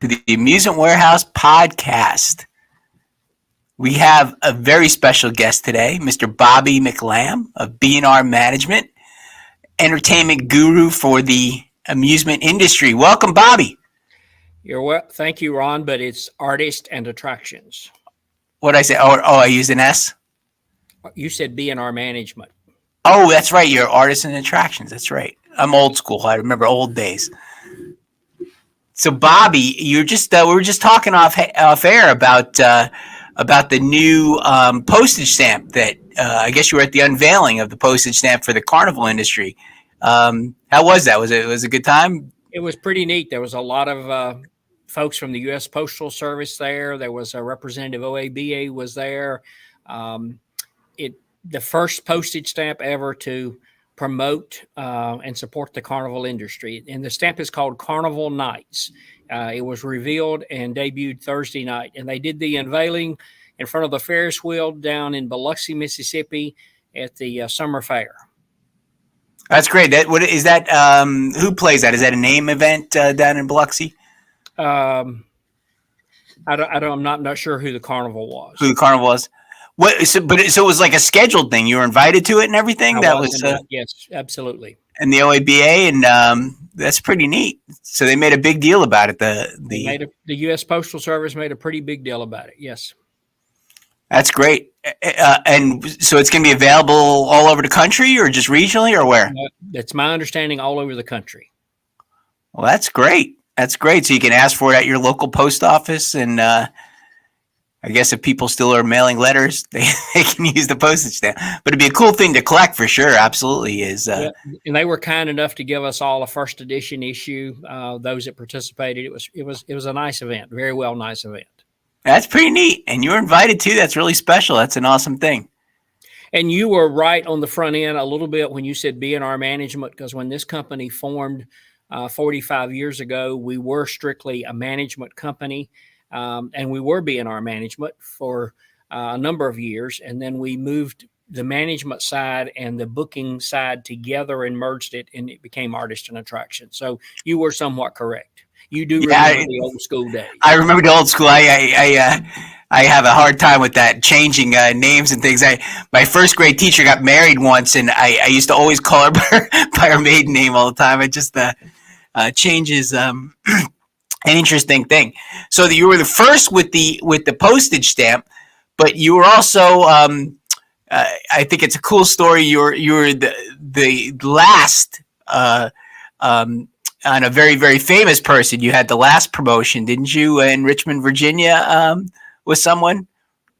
to the Amusement Warehouse podcast. We have a very special guest today, Mr. Bobby McLamb of B&R Management, entertainment guru for the amusement industry. Welcome, Bobby. Thank you, Ron, but it's artist and attractions. What did I say? I used an S? You said B&R Management. Oh, that's right. You're artist and attractions. That's right. I'm old school. I remember old days. So, Bobby, we were just talking off air about the new postage stamp that I guess you were at the unveiling of the postage stamp for the carnival industry. How was that? Was it a good time? It was pretty neat. There was a lot of folks from the U.S. Postal Service there. There was a representative OABA was there. The first postage stamp ever to promote and support the carnival industry. And the stamp is called Carnival Nights. It was revealed and debuted Thursday night. And they did the unveiling in front of the Ferris wheel down in Biloxi, Mississippi at the summer fair. That's great. What is that? Who plays that? Is that a name event down in Biloxi? I'm not sure who the carnival was. Who the carnival was? So it was like a scheduled thing. You were invited to it and everything. Yes, absolutely. And the OABA, and that's pretty neat. So they made a big deal about it. The U.S. Postal Service made a pretty big deal about it. Yes, that's great. And so it's going to be available all over the country, or just regionally, or where? That's my understanding. All over the country. Well, that's great. That's great. So you can ask for it at your local post office, and I guess if people still are mailing letters, they can use the postage stamp. But it'd be a cool thing to collect for sure. Absolutely is. And they were kind enough to give us all a first edition issue. Those that participated, it was a nice event, very well nice event. That's pretty neat, and you were invited too. That's really special. That's an awesome thing. And you were right on the front end a little bit when you said B&R Management, because when this company formed 45 years ago, we were strictly a management company. And we were B&R Management for a number of years. And then we moved the management side and the booking side together and merged it, and it became Artist and Attraction. So you were somewhat correct. You do remember the old school days. I remember the old school. I have a hard time with that, changing names and things. My first grade teacher got married once, and I used to always call her by her maiden name all the time. It just changes an interesting thing. So you were the first with the postage stamp, but you were also I think it's a cool story. You were the last on a very, very famous person. You had the last promotion, didn't you, in Richmond, Virginia, with someone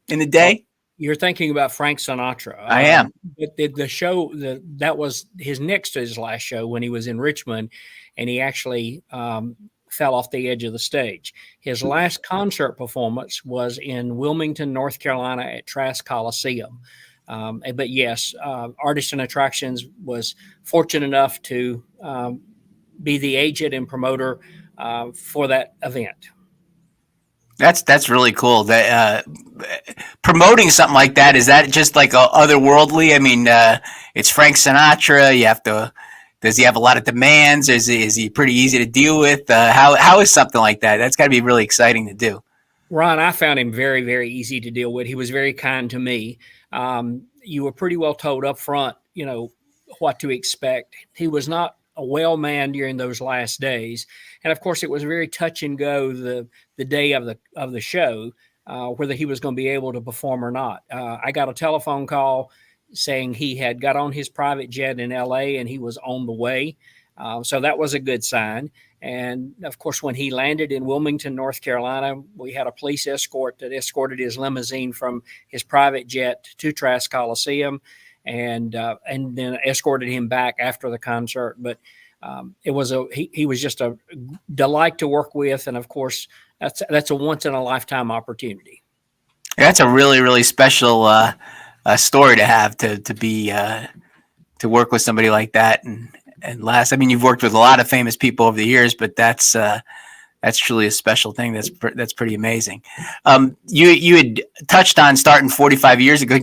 in the day? You're thinking about Frank Sinatra. I am. The show that was his next to his last show when he was in Richmond, and he actually fell off the edge of the stage. His last concert performance was in Wilmington, North Carolina at Trask Coliseum. But yes, Artists and Attractions was fortunate enough to be the agent and promoter for that event. That's really cool. That promoting something like that, is that just like otherworldly? I mean, it's Frank Sinatra. Does he have a lot of demands? Is he pretty easy to deal with? How is something like that? That's got to be really exciting to do. Ron, I found him very, very easy to deal with. He was very kind to me. You were pretty well told up front, what to expect. He was not a well man during those last days, and of course, it was very touch and go the day of the show, whether he was going to be able to perform or not. I got a telephone call saying he had got on his private jet in L.A. and he was on the way, so that was a good sign. And of course, when he landed in Wilmington, North Carolina, we had a police escort that escorted his limousine from his private jet to Trask Coliseum, and then escorted him back after the concert. But he was just a delight to work with, and of course, that's a once in a lifetime opportunity. That's a really, really special story to have to work with somebody like that. And last, I mean, you've worked with a lot of famous people over the years, but that's truly a special thing. That's pretty amazing. You had touched on starting 45 years ago.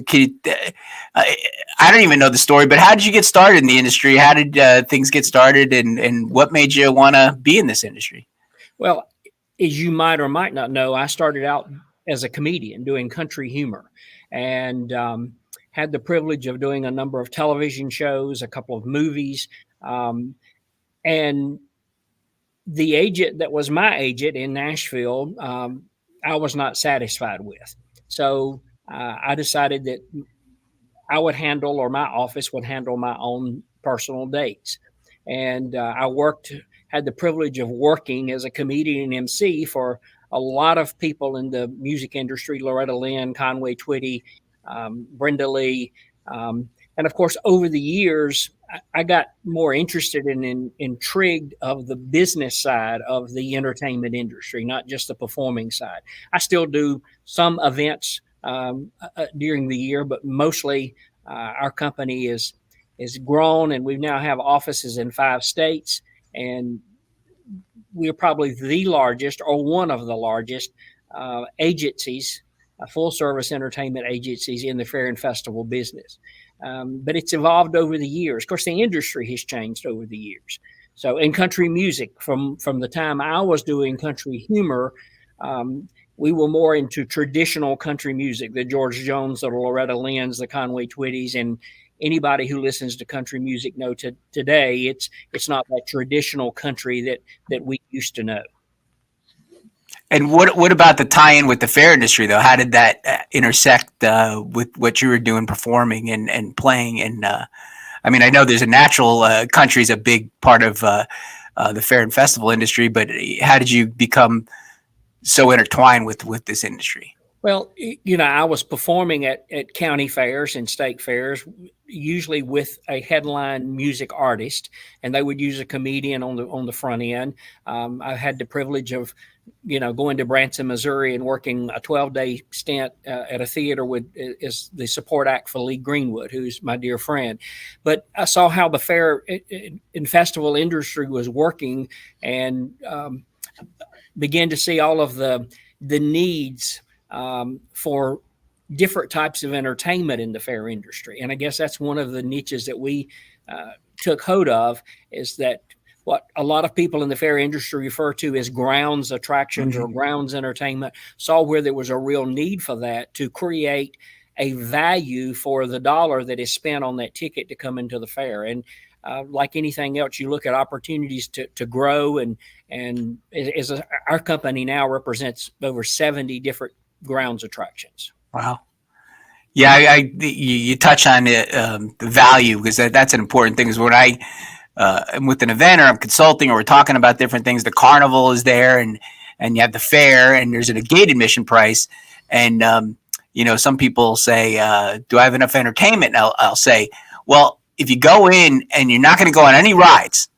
I don't even know the story, but how did you get started in the industry? How did things get started, and what made you want to be in this industry? Well, as you might or might not know, I started out as a comedian doing country humor, and had the privilege of doing a number of television shows, a couple of movies, um, and the agent that was my agent in Nashville, I was not satisfied with. So I decided that I would handle, or my office would handle, my own personal dates. And had the privilege of working as a comedian and MC for a lot of people in the music industry: Loretta Lynn, Conway Twitty, Brenda Lee. And of course, over the years, I got more interested and intrigued of the business side of the entertainment industry, not just the performing side. I still do some events during the year, but mostly our company is grown, and we now have offices in 5 states, and we're probably the largest, or one of the largest agencies, full service entertainment agencies in the fair and festival business. But it's evolved over the years. Of course, the industry has changed over the years. So in country music, from the time I was doing country humor, we were more into traditional country music: the George Jones, the Loretta Lynn's, the Conway Twitties, and anybody who listens to country music know today it's not that traditional country that we used to know. And what about the tie-in with the fair industry, though? How did that intersect with what you were doing, performing and playing? And I mean, I know there's a natural country is a big part of the fair and festival industry, but how did you become so intertwined with this industry? Well, I was performing at county fairs and state fairs, usually with a headline music artist, and they would use a comedian on the front end. I had the privilege of, going to Branson, Missouri, and working a 12-day stint at a theater as the support act for Lee Greenwood, who's my dear friend. But I saw how the fair and festival industry was working, and began to see all of the needs for different types of entertainment in the fair industry. And I guess that's one of the niches that we took hold of, is that what a lot of people in the fair industry refer to as grounds attractions or grounds entertainment, saw where there was a real need for that, to create a value for the dollar that is spent on that ticket to come into the fair. And like anything else, you look at opportunities to grow, and our company now represents over 70 different grounds attractions. Wow. Yeah, you touch on the value, because that's an important thing. Is when I am with an event, or I'm consulting, or we're talking about different things, the carnival is there, and you have the fair, and there's a gate admission price. And some people say, do I have enough entertainment? And I'll say, well, if you go in and you're not going to go on any rides,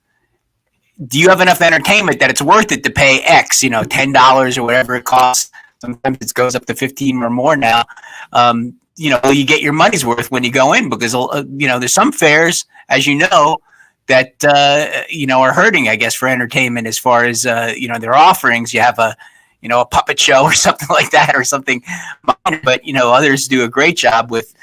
do you have enough entertainment that it's worth it to pay X, $10 or whatever it costs? Sometimes it goes up to 15 or more now. You get your money's worth when you go in, because there's some fairs, as you know, that are hurting, I guess, for entertainment, as far as their offerings. You have a puppet show or something like that, or something minor, but others do a great job with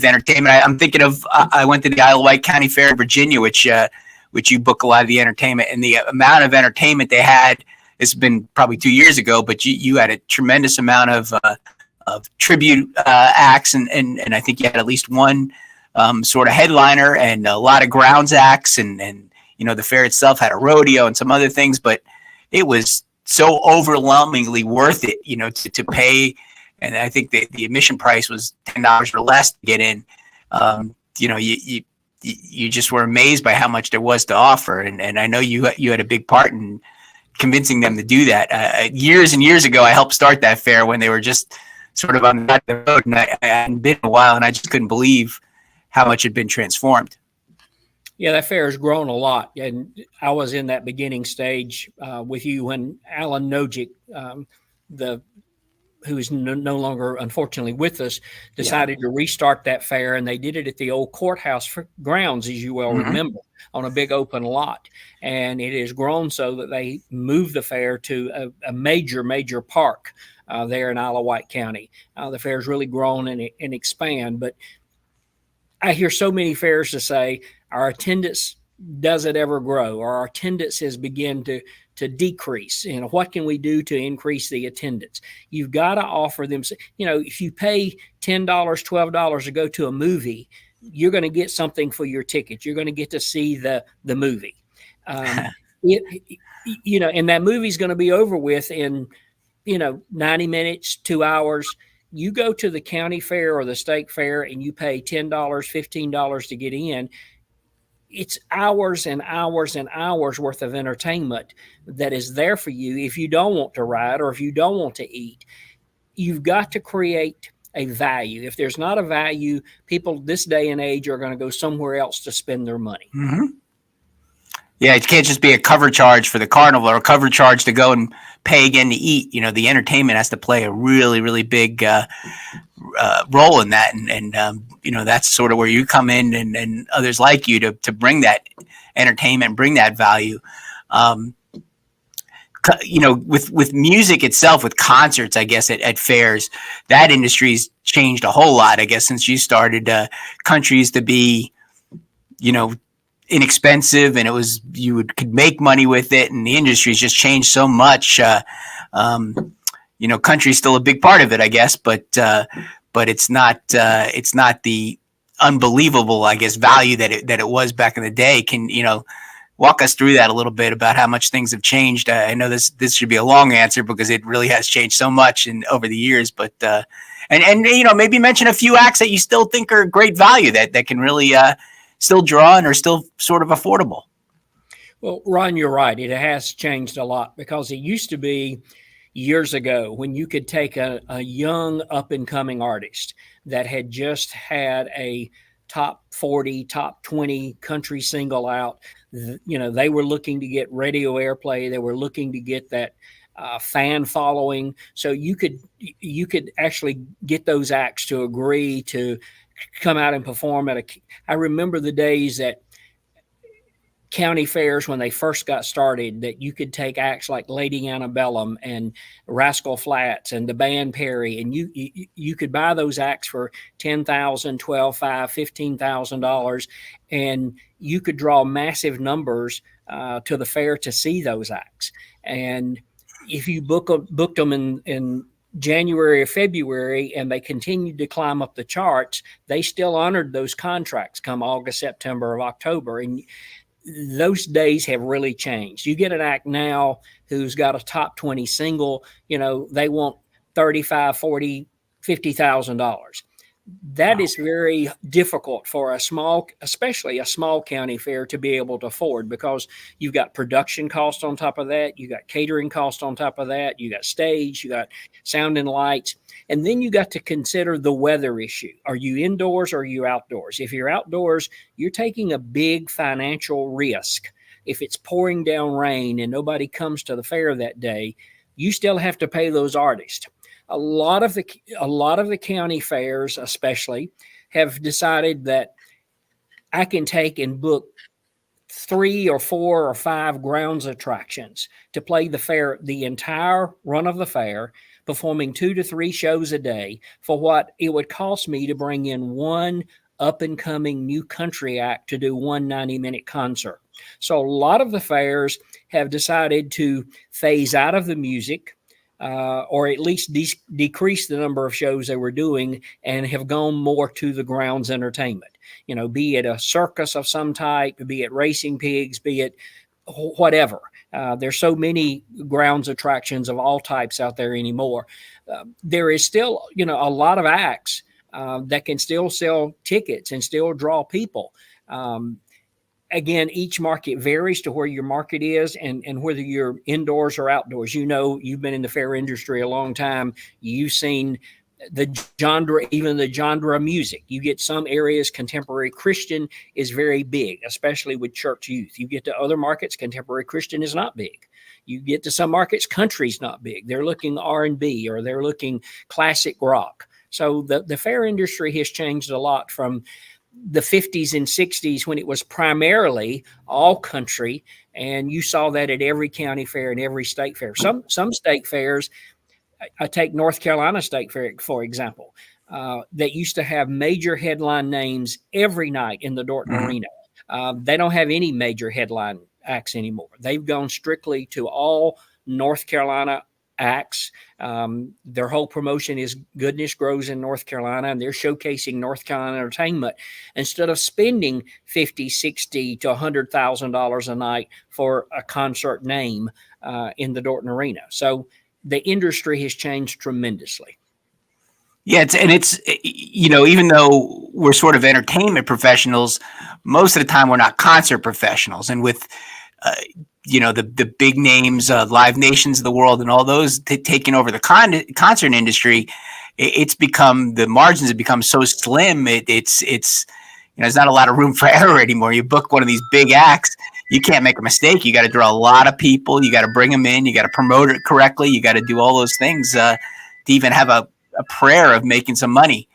entertainment. I'm thinking of, I went to the Isle of Wight County Fair in Virginia, which you book a lot of the entertainment, and the amount of entertainment they had. It's been probably 2 years ago, but you had a tremendous amount of tribute acts, and I think you had at least one sort of headliner, and a lot of grounds acts, and the fair itself had a rodeo and some other things, but it was so overwhelmingly worth it, to pay. And I think the admission price was $10 or less to get in. You just were amazed by how much there was to offer, and I know you had a big part in convincing them to do that. Years and years ago, I helped start that fair when they were just sort of on the road, and I hadn't been in a while, and I just couldn't believe how much had been transformed. Yeah, that fair has grown a lot, and I was in that beginning stage with you when Alan Nojic, who is no longer, unfortunately, with us, decided to restart that fair, and they did it at the old courthouse grounds, as you well remember, on a big open lot. And it has grown so that they moved the fair to a major park there in Isle of Wight County. The fair's really grown and expand, but I hear so many fairs to say our attendance doesn't ever grow, or our attendance has begun to to decrease? What can we do to increase the attendance? You've got to offer them, if you pay $10, $12 to go to a movie, you're going to get something for your ticket. You're going to get to see the movie. And that movie's going to be over with in 90 minutes, 2 hours. You go to the county fair or the state fair and you pay $10, $15 to get in. It's hours and hours and hours worth of entertainment that is there for you if you don't want to ride or if you don't want to eat. You've got to create a value. If there's not a value, people this day and age are going to go somewhere else to spend their money. Mm-hmm. Yeah, it can't just be a cover charge for the carnival or a cover charge to go and pay again to eat. The entertainment has to play a really, really big role in that. And that's sort of where you come in and others like you to bring that entertainment, bring that value. With music itself, with concerts, I guess at fairs, that industry's changed a whole lot, I guess, since you started. Country used to be, inexpensive, and could make money with it, and the industry's just changed so much. Country's still a big part of it, I guess, but it's not the unbelievable, I guess, value that it was back in the day. Can walk us through that a little bit about how much things have changed? I know this should be a long answer because it really has changed so much over the years, but and maybe mention a few acts that you still think are great value that can really still draw and are still sort of affordable. Well, Ron, you're right. It has changed a lot because it used to be years ago when you could take a young up and coming artist that had just had a top 40, top 20 country single out. They were looking to get radio airplay. They were looking to get that fan following. So you could actually get those acts to agree to come out and perform I remember the days that county fairs when they first got started, that you could take acts like Lady Antebellum and Rascal Flatts and the Band Perry, and you could buy those acts for $10,000, $12,500, $15,000, and you could draw massive numbers to the fair to see those acts. And if you booked them in January or February and they continued to climb up the charts, they still honored those contracts come August, September, or October. And those days have really changed. You get an act now who's got a top 20 single, they want $35,000, $40,000, $50,000. That is very difficult for especially a small county fair to be able to afford, because you've got production costs on top of that. You got catering costs on top of that. You got stage, you got sound and lights. And then you got to consider the weather issue. Are you indoors or are you outdoors? If you're outdoors, you're taking a big financial risk. If it's pouring down rain and nobody comes to the fair that day, you still have to pay those artists. A lot of the county fairs, especially, have decided that I can take and book 3 or 4 or 5 grounds attractions to play the fair, the entire run of the fair, performing 2 to 3 shows a day for what it would cost me to bring in one up and coming new country act to do one 90-minute concert. So a lot of the fairs have decided to phase out of the music, or at least decrease the number of shows they were doing, and have gone more to the grounds entertainment. Be it a circus of some type, be it racing pigs, be it whatever. There's so many grounds attractions of all types out there anymore. There is still, a lot of acts that can still sell tickets and still draw people. Again, each market varies to where your market is and whether you're indoors or outdoors. You've been in the fair industry a long time. You've seen the genre of music. You get some areas, contemporary Christian is very big, especially with church youth. You get to other markets, contemporary Christian is not big. You get to some markets, country's not big. They're looking R&B or they're looking classic rock. So the fair industry has changed a lot from the 50s and 60s when it was primarily all country, and you saw that at every county fair and every state fair. Some state fairs, I take North Carolina State Fair, for example, that used to have major headline names every night in the Dorton Arena. They don't have any major headline acts anymore. They've gone strictly to all North Carolina acts. Their whole promotion is goodness grows in North Carolina, and they're showcasing North Carolina entertainment instead of spending $50, $60 to $100,000 a night for a concert name in the Dorton Arena. So the industry has changed tremendously. Yeah, it's even though we're sort of entertainment professionals, most of the time we're not concert professionals. And with the big names, Live Nations of the world, and all those taking over the concert industry, it's become, the margins have become so slim. It's there's not a lot of room for error anymore. You book one of these big acts, you can't make a mistake. You got to draw a lot of people. You got to bring them in. You got to promote it correctly. You got to do all those things to even have a prayer of making some money.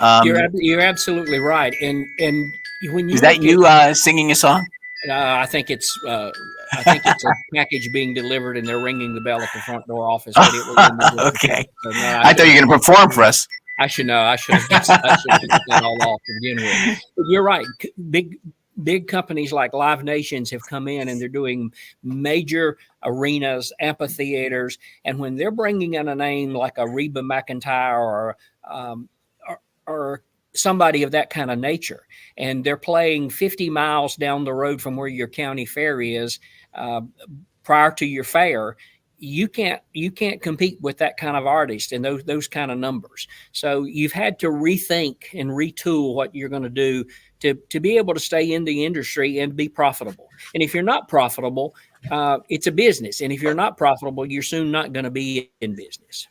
You're absolutely right. And when you is that you singing a song? I think it's a package being delivered, and they're ringing the bell at the front door office. Okay. So, no, I thought you were going to perform for us. I should know. I should have just that all off to begin with. But you're right. Big companies like Live Nations have come in, and they're doing major arenas, amphitheaters, and when they're bringing in a name like a Reba McEntire or somebody of that kind of nature, and they're playing 50 miles down the road from where your county fair is prior to your fair, you can't compete with that kind of artist and those kind of numbers. So you've had to rethink and retool what you're going to do to be able to stay in the industry and be profitable. And if you're not profitable, it's a business. And if you're not profitable, you're soon not going to be in business.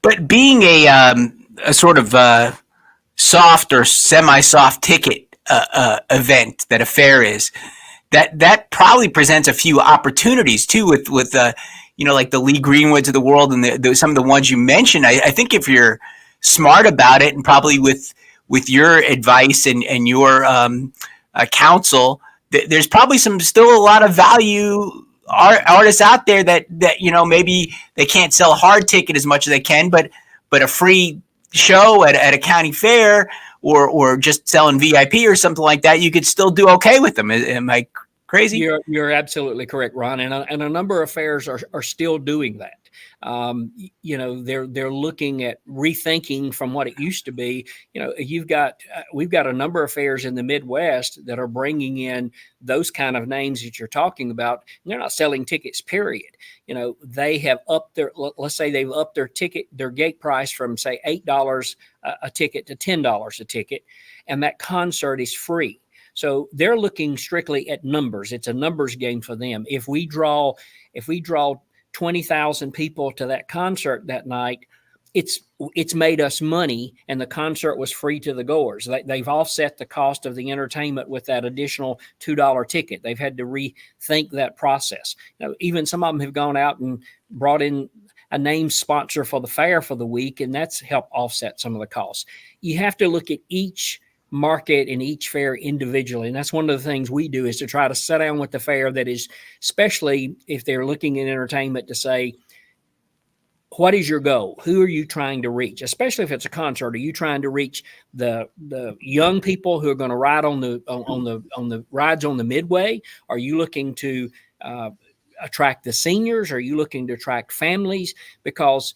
But being a sort of soft or semi-soft ticket event that a fair is, that probably presents a few opportunities too with like the Lee Greenwoods of the world and some of the ones you mentioned. I think if you're smart about it, and probably with your advice and your counsel, there's probably still a lot of value artists out there that maybe they can't sell a hard ticket as much as they can, but a free show at a county fair or just selling VIP or something like that, you could still do okay with them. Am I crazy? You're absolutely correct, Ron. And a number of fairs are still doing that. They're looking at rethinking from what it used to be. We've got a number of fairs in the Midwest that are bringing in those kind of names that you're talking about. They're not selling tickets, period. They have upped let's say they've upped their gate price from say $8 a ticket to $10 a ticket, and that concert is free. So they're looking strictly at numbers. It's a numbers game for them. If we draw 20,000 people to that concert that night, it's made us money, and the concert was free to the goers. They've offset the cost of the entertainment with that additional $2 ticket. They've had to rethink that process. Even some of them have gone out and brought in a name sponsor for the fair for the week, and that's helped offset some of the costs. You have to look at each market and each fair individually. And that's one of the things we do, is to try to sit down with the fair that is, especially if they're looking at entertainment, to say, what is your goal? Who are you trying to reach? Especially if it's a concert, are you trying to reach the young people who are going to ride on the rides on the Midway? Are you looking to attract the seniors? Are you looking to attract families? Because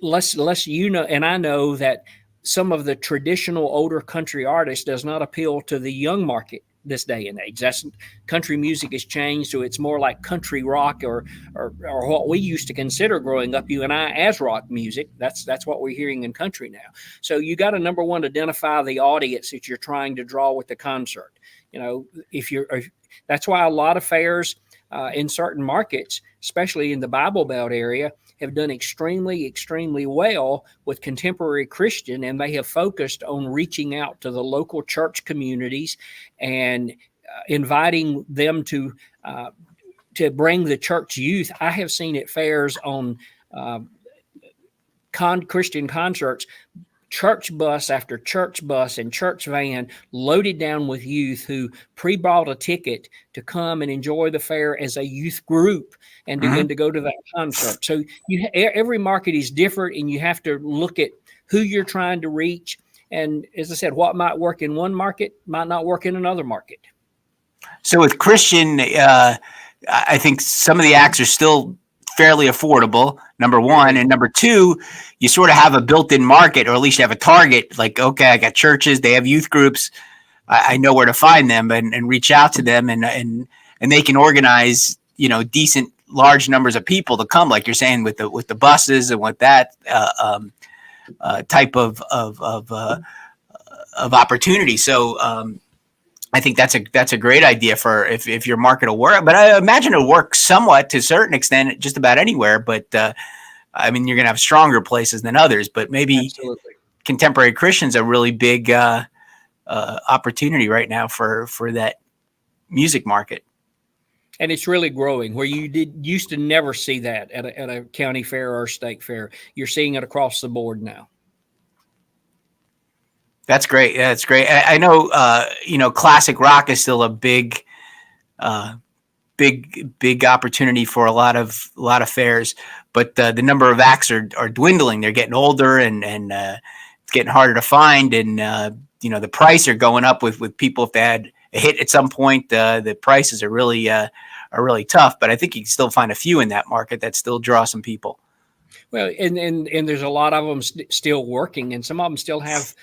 and I know that some of the traditional older country artists does not appeal to the young market this day and age. Country music has changed, so it's more like country rock or what we used to consider growing up, you and I, as rock music. That's what we're hearing in country now. So you got to, number one, identify the audience that you're trying to draw with the concert. That's why a lot of fairs in certain markets, especially in the Bible Belt area, have done extremely, extremely well with contemporary Christian, and they have focused on reaching out to the local church communities and inviting them to bring the church youth. I have seen at fairs on Christian concerts, church bus after church bus and church van loaded down with youth who pre-bought a ticket to come and enjoy the fair as a youth group and begin to go to that concert. So every market is different, and you have to look at who you're trying to reach. And as I said, what might work in one market might not work in another market. So with Christian, I think some of the acts are still fairly affordable. Number one, and number two, you sort of have a built-in market, or at least you have a target. Like, okay, I got churches, they have youth groups. I know where to find them and reach out to them, and they can organize, decent large numbers of people to come, like you're saying, with the buses and with that type of opportunity. So I think that's a great idea for if your market will work. But I imagine it'll work somewhat to a certain extent, just about anywhere. But I mean, you're going to have stronger places than others. But maybe Absolutely. contemporary Christian's a really big opportunity right now for that music market. And it's really growing where used to never see that at a county fair or a state fair. You're seeing it across the board now. That's great. Yeah, that's great. I know, classic rock is still a big opportunity for a lot of fairs, but the number of acts are dwindling. They're getting older, and it's getting harder to find, and the price are going up with people. If they had a hit at some point, the prices are really tough. But I think you can still find a few in that market that still draw some people. Well, and there's a lot of them still working, and some of them still have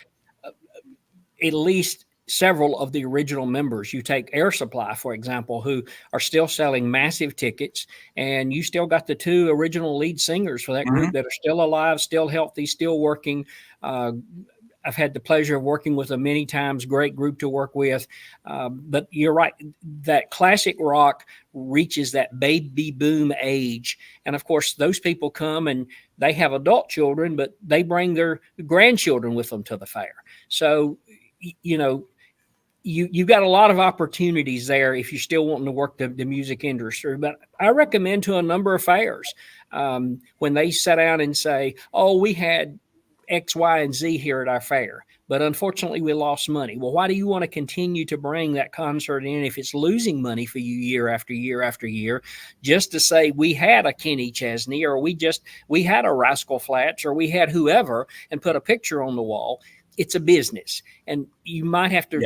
at least several of the original members. You take Air Supply, for example, who are still selling massive tickets, and you still got the two original lead singers for that group that are still alive, still healthy, still working. I've had the pleasure of working with them many times. Great group to work with. But you're right, that classic rock reaches that baby boom age. And of course, those people come and they have adult children, but they bring their grandchildren with them to the fair. So, you've got a lot of opportunities there if you're still wanting to work the music industry. But I recommend to a number of fairs when they sit down and say, oh, we had X, Y, and Z here at our fair, but unfortunately we lost money. Well, why do you want to continue to bring that concert in if it's losing money for you year after year after year, just to say we had a Kenny Chesney, or we had a Rascal Flatts, or we had whoever, and put a picture on the wall? It's a business, and you might have to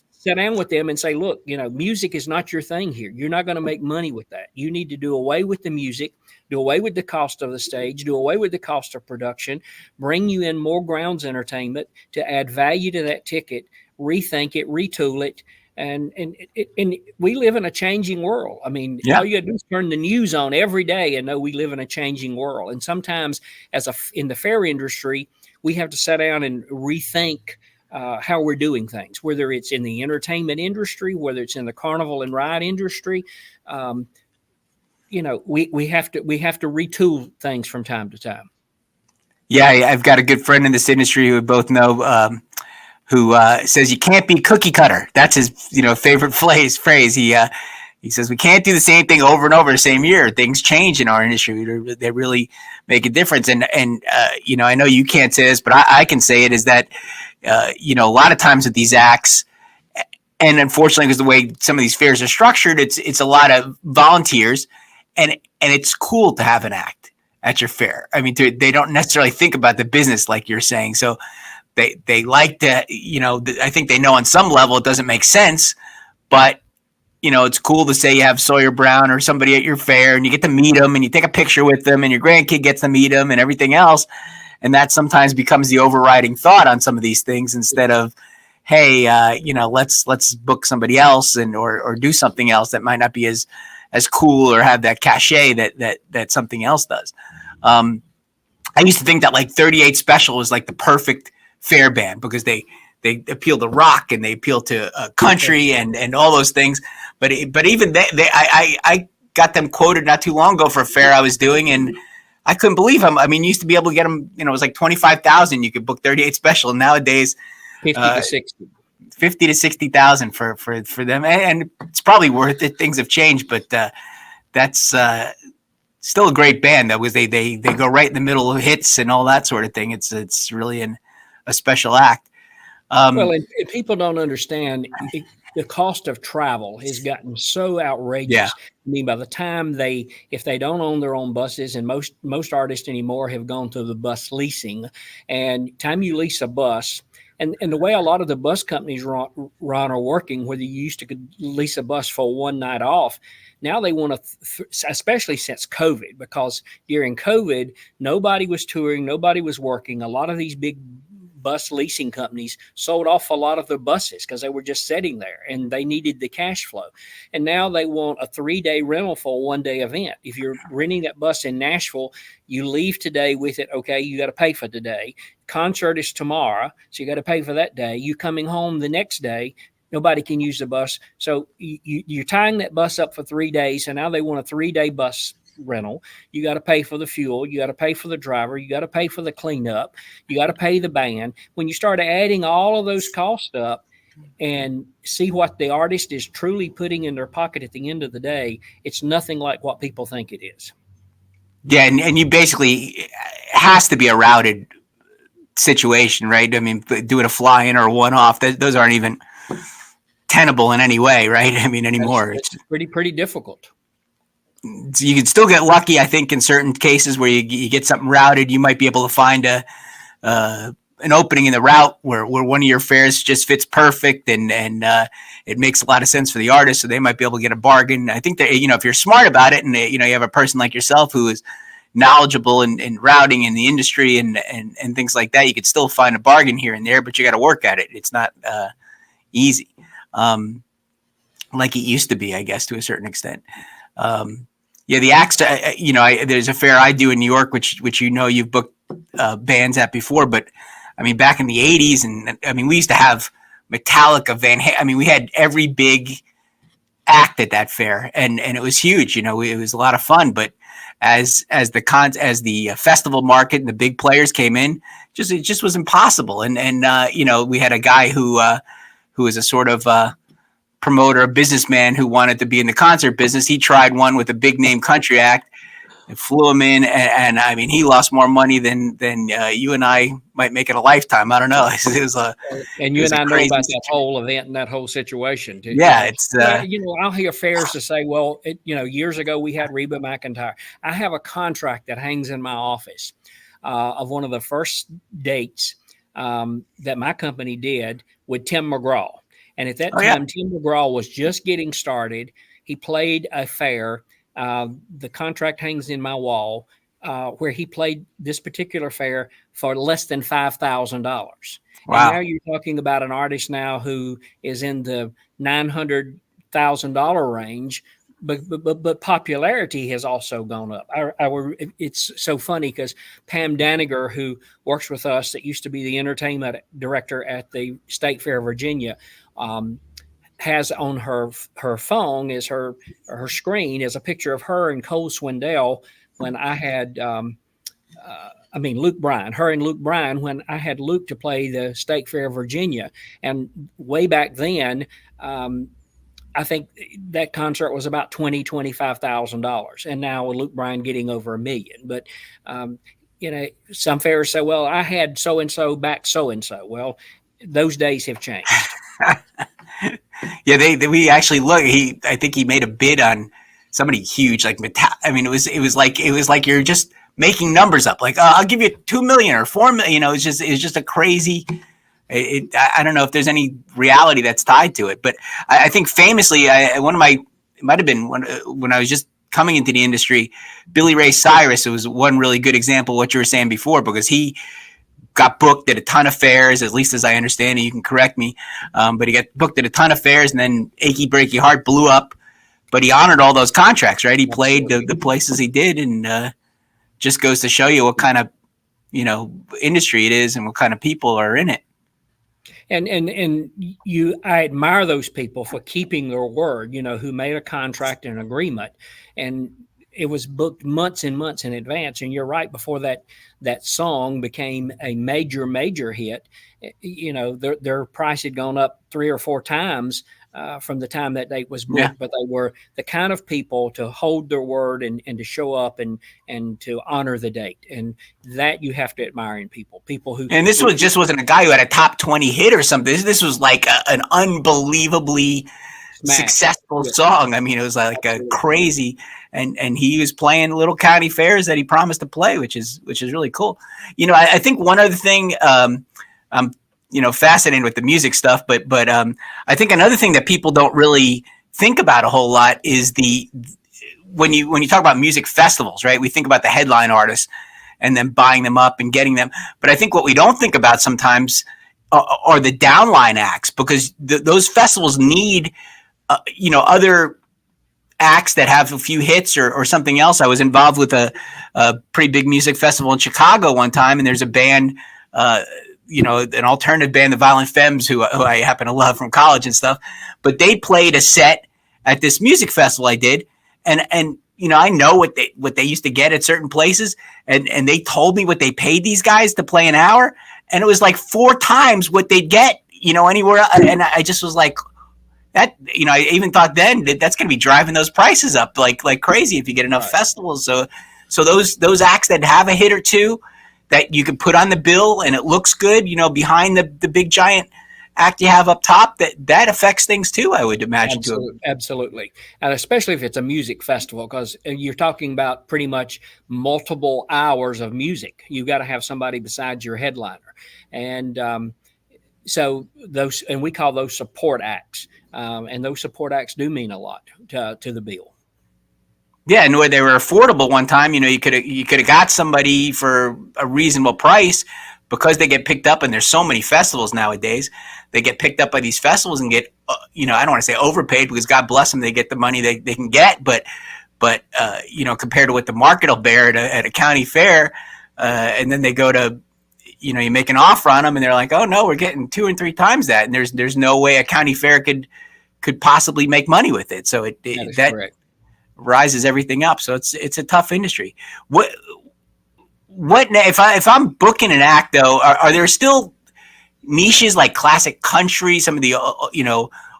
sit down with them and say, look, music is not your thing here. You're not going to make money with that. You need to do away with the music, do away with the cost of the stage, do away with the cost of production, bring you in more grounds entertainment to add value to that ticket, rethink it, retool it. And we live in a changing world. I mean, all you got to do is turn the news on every day and know we live in a changing world. And sometimes in the fair industry, we have to sit down and rethink how we're doing things, whether it's in the entertainment industry, whether it's in the carnival and ride industry. We have to retool things from time to time. Yeah, I've got a good friend in this industry who we both know, who says you can't be cookie cutter. That's his favorite phrase. He says we can't do the same thing over and over the same year. Things change in our industry. They really make a difference. And I know you can't say this, but I can say it, is that a lot of times with these acts, and unfortunately because the way some of these fairs are structured, it's a lot of volunteers, and it's cool to have an act at your fair. I mean, they don't necessarily think about the business like you're saying. So they like to, I think they know on some level it doesn't make sense, but it's cool to say you have Sawyer Brown or somebody at your fair, and you get to meet them, and you take a picture with them, and your grandkid gets to meet them, and everything else. And that sometimes becomes the overriding thought on some of these things, instead of, hey, let's book somebody else or do something else that might not be as cool or have that cachet that something else does. I used to think that like 38 Special was like the perfect fair band because they appeal to rock and they appeal to country and all those things. But even I got them quoted not too long ago for a fair I was doing, and I couldn't believe them. I mean, you used to be able to get them, it was like 25,000. You could book 38 Special. And nowadays, 50 to 60. 50 to 60,000 for them. And it's probably worth it. Things have changed, but that's still a great band. That was they go right in the middle of hits and all that sort of thing. It's really a special act. Well, and people don't understand the cost of travel has gotten so outrageous. Yeah. I mean, by the time if they don't own their own buses, and most artists anymore have gone to the bus leasing, and time you lease a bus, And the way a lot of the bus companies run are working, whether you used to could lease a bus for one night off, now they want to, especially since COVID, because during COVID, nobody was touring, nobody was working. A lot of these big bus leasing companies sold off a lot of their buses because they were just sitting there and they needed the cash flow. And now they want a 3-day rental for a 1-day event. If you're renting that bus in Nashville, you leave today with it. Okay, you got to pay for today. Concert is tomorrow, so you got to pay for that day. You coming home the next day, nobody can use the bus. So you're tying that bus up for 3 days, and now they want a 3-day bus rental. You got to pay for the fuel. You got to pay for the driver. You got to pay for the cleanup. You got to pay the band. When you start adding all of those costs up and see what the artist is truly putting in their pocket at the end of the day, it's nothing like what people think it is. Yeah, and you basically, it has to be a routed situation, right? I mean, doing a fly-in or a one-off, those aren't even tenable in any way, right? I mean, anymore. It's pretty difficult. You can still get lucky, I think, in certain cases where you get something routed. You might be able to find an opening in the route where one of your fares just fits perfect, and it makes a lot of sense for the artist, so they might be able to get a bargain. I think that, if you're smart about it, and you have a person like yourself who is knowledgeable in routing in the industry and things like that, you could still find a bargain here and there, but you got to work at it. It's not easy, like it used to be, I guess, to a certain extent. Yeah, the acts. There's a fair I do in New York, which you've booked bands at before. But I mean, back in the '80s, and I mean, we used to have Metallica, Van Halen. I mean, we had every big act at that fair, and it was huge. It was a lot of fun. But as the festival market and the big players came in, it just was impossible. And we had a guy who was a sort of promoter, a businessman who wanted to be in the concert business. He tried one with a big name country act and flew him in. And I mean, he lost more money than you and I might make in a lifetime. I don't know. And you and I know about that whole event and that whole situation. Yeah. It's, I'll hear fairs to say, well, years ago we had Reba McEntire. I have a contract that hangs in my office of one of the first dates that my company did with Tim McGraw. And at that time, Tim McGraw was just getting started. He played a fair. The contract hangs in my wall where he played this particular fair for less than $5,000. Wow. And now you're talking about an artist now who is in the $900,000 range. But popularity has also gone up. It's so funny because Pam Daniger, who works with us, that used to be the entertainment director at the State Fair of Virginia, has on her phone is her screen is a picture of her and Cole Swindell when I had Luke Bryan, her and Luke Bryan, when I had Luke to play the State Fair of Virginia. And way back then, I think that concert was about $25,000, and now with Luke Bryan getting over $1 million. But some fairs say, "Well, I had so and so back so and so." Well, those days have changed. Yeah, we actually look. I think he made a bid on somebody huge, like Metal. I mean, it was like you're just making numbers up. Like, I'll give you $2 million or $4 million. It's just a crazy. I don't know if there's any reality that's tied to it, but I think famously, it might have been when I was just coming into the industry, Billy Ray Cyrus. It was one really good example of what you were saying before, because he got booked at a ton of fairs, at least as I understand it. You can correct me, but he got booked at a ton of fairs, and then Achy Breaky Heart blew up. But he honored all those contracts, right? He played the places he did, and just goes to show you what kind of industry it is and what kind of people are in it. And I admire those people for keeping their word, who made a contract and agreement, and it was booked months and months in advance. And you're right, before that song became a major hit, their price had gone up 3 or 4 times from the time that date was booked. Yeah. But they were the kind of people to hold their word and to show up and to honor the date. And that you have to admire in people who. And this wasn't a guy who had a top 20 hit or something. This was like an unbelievably successful song. I mean, it was like a crazy, and he was playing little county fairs that he promised to play, which is really cool. I think one other thing, fascinated with the music stuff. But I think another thing that people don't really think about a whole lot is when you talk about music festivals, right? We think about the headline artists and then buying them up and getting them. But I think what we don't think about sometimes are the downline acts, because those festivals need other acts that have a few hits or something else. I was involved with a pretty big music festival in Chicago one time, and there's a band, an alternative band, the Violent Femmes, who I happen to love from college and stuff. But they played a set at this music festival I did, and I know what they used to get at certain places, and they told me what they paid these guys to play an hour, and it was like 4 times what they'd get anywhere else. And I just was like, that I even thought then that's going to be driving those prices up like crazy if you get enough festivals. So those acts that have a hit or two that you can put on the bill and it looks good, behind the big giant act you have up top, that affects things too, I would imagine. Absolutely. And especially if it's a music festival, because you're talking about pretty much multiple hours of music. You've got to have somebody besides your headliner. And so those, and we call those support acts. And those support acts do mean a lot to the bill. Yeah, and they were affordable one time. You could have got somebody for a reasonable price, because they get picked up, and there's so many festivals nowadays. They get picked up by these festivals and get, I don't want to say overpaid, because God bless them, they get the money they can get. But compared to what the market will bear at a county fair, and then they go to, you make an offer on them, and they're like, oh no, we're getting 2 and 3 times that, and there's no way a county fair could possibly make money with it. So that correct. Rises everything up. So it's a tough industry. What if I'm booking an act though? Are there still niches like classic country, some of the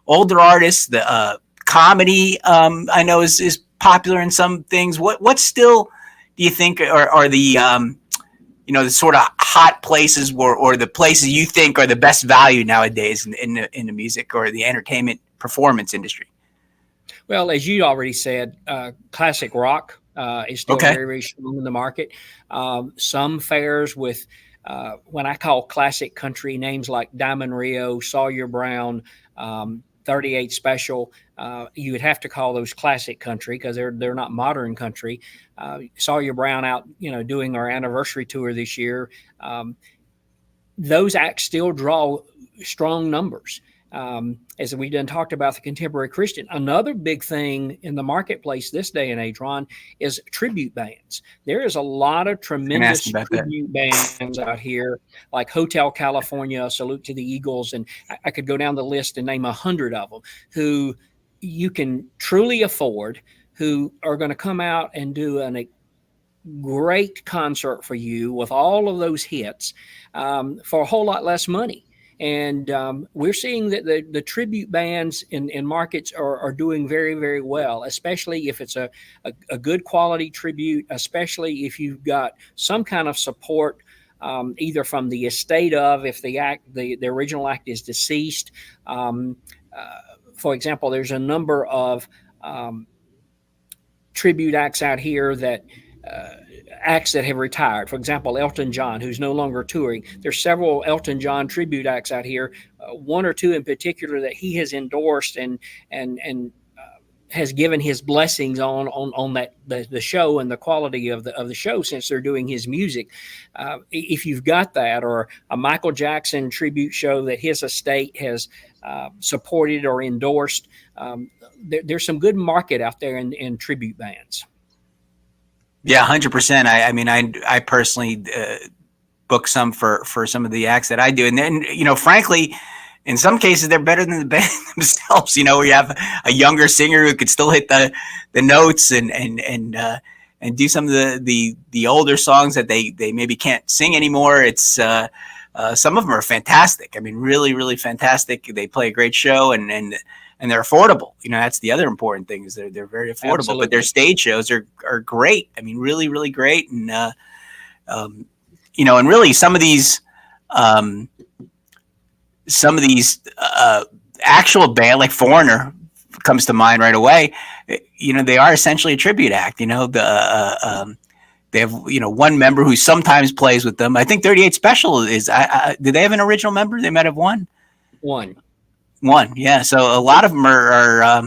older artists, the comedy? I know is popular in some things. What still do you think are the the sort of hot places or the places you think are the best value nowadays in the music or the entertainment performance industry? Well, as you already said, classic rock is still very, very strong in the market. Some fairs with when I call classic country, names like Diamond Rio, Sawyer Brown, 38 Special, you would have to call those classic country because they're not modern country. Sawyer Brown out, doing our anniversary tour this year. Those acts still draw strong numbers. As we done talked about the contemporary Christian, another big thing in the marketplace this day and age, Ron, is tribute bands. There is a lot of tremendous tribute bands out here, like Hotel California, Salute to the Eagles, and I could go down the list and name 100 of them who you can truly afford, who are going to come out and do a great concert for you with all of those hits for a whole lot less money. And we're seeing that the tribute bands in markets are doing very, very well, especially if it's a good quality tribute, especially if you've got some kind of support, either from the estate of, if the original act is deceased. For example, there's a number of tribute acts out here that acts that have retired. For example, Elton John, who's no longer touring. There's several Elton John tribute acts out here, 1 or 2 in particular that he has endorsed and has given his blessings on that the show and the quality of the show since they're doing his music. If you've got that, or a Michael Jackson tribute show that his estate has supported or endorsed, there's some good market out there in tribute bands. Yeah, 100%. I mean, I personally book some for some of the acts that I do, and then frankly, in some cases they're better than the band themselves. Where you have a younger singer who could still hit the notes and do some of the older songs that they maybe can't sing anymore. It's some of them are fantastic. I mean, really, really fantastic. They play a great show and they're affordable. That's the other important thing, is they're very affordable. Absolutely. But their stage shows are great. I mean, really, really great. And and really some of these actual band, like Foreigner comes to mind right away. They are essentially a tribute act. The They have, one member who sometimes plays with them. I think 38 Special is. Do they have an original member? They might have one. One. Yeah. So a lot of them are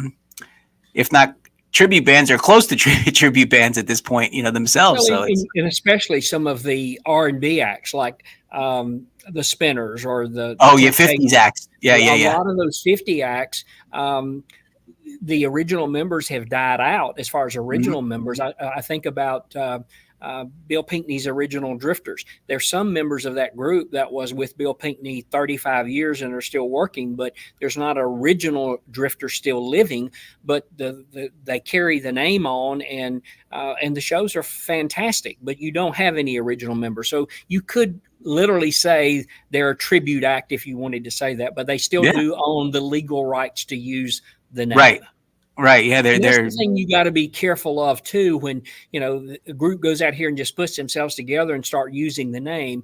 if not tribute bands, are close to tribute bands at this point, themselves. Well, So it's and especially some of the R&B acts like the Spinners or the oh yeah, 50s acts. Yeah. A lot of those 50 acts. The original members have died out as far as original members. I think about Bill Pinkney's original Drifters. There's some members of that group that was with Bill Pinkney 35 years and are still working, but there's not an original Drifter still living, but they carry the name on, and the shows are fantastic, but you don't have any original members. So you could literally say they're a tribute act if you wanted to say that, but they still do own the legal rights to use the name. Right. Yeah. That's the thing you got to be careful of too. When, the group goes out here and just puts themselves together and start using the name,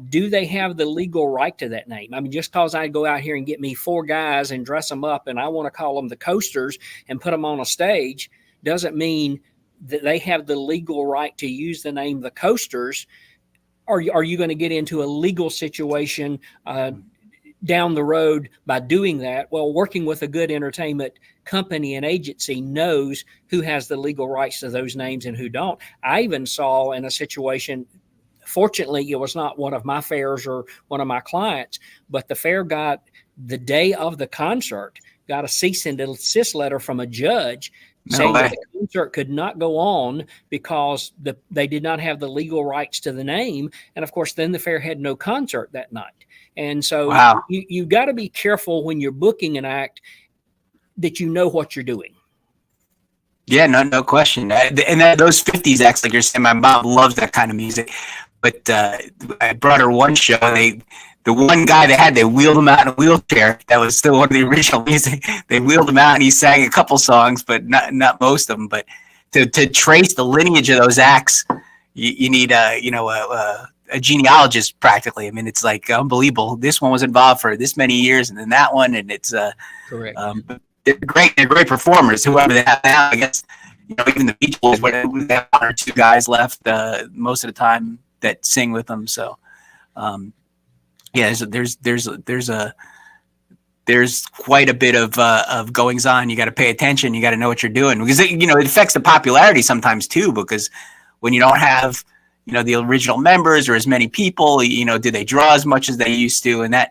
do they have the legal right to that name? I mean, just cause I go out here and get me 4 guys and dress them up and I want to call them the Coasters and put them on a stage doesn't mean that they have the legal right to use the name the Coasters. Are you going to get into a legal situation down the road by doing that? Well, working with a good entertainment company and agency knows who has the legal rights to those names and who don't. I even saw in a situation, fortunately, it was not one of my fairs or one of my clients, but the fair got, the day of the concert, got a cease and desist letter from a judge saying that the concert could not go on because they did not have the legal rights to the name. And of course, then the fair had no concert that night. And so you got to be careful when you're booking an act that you know what you're doing. Yeah, no question. And those 50s acts, like you're saying, my mom loves that kind of music. But I brought her one show. The one guy they wheeled him out in a wheelchair. That was still one of the original music. They wheeled him out and he sang a couple songs, but not most of them. But to trace the lineage of those acts, you need a genealogist practically. I mean, it's like unbelievable. This one was involved for this many years, and then that one, and it's correct. They're great performers. Whoever they have now, I guess, even the Beach Boys, they have 1 or 2 guys left most of the time that sing with them. So, there's quite a bit of goings on. You got to pay attention. You got to know what you're doing because it affects the popularity sometimes too. Because when you don't have the original members or as many people, do they draw as much as they used to, and that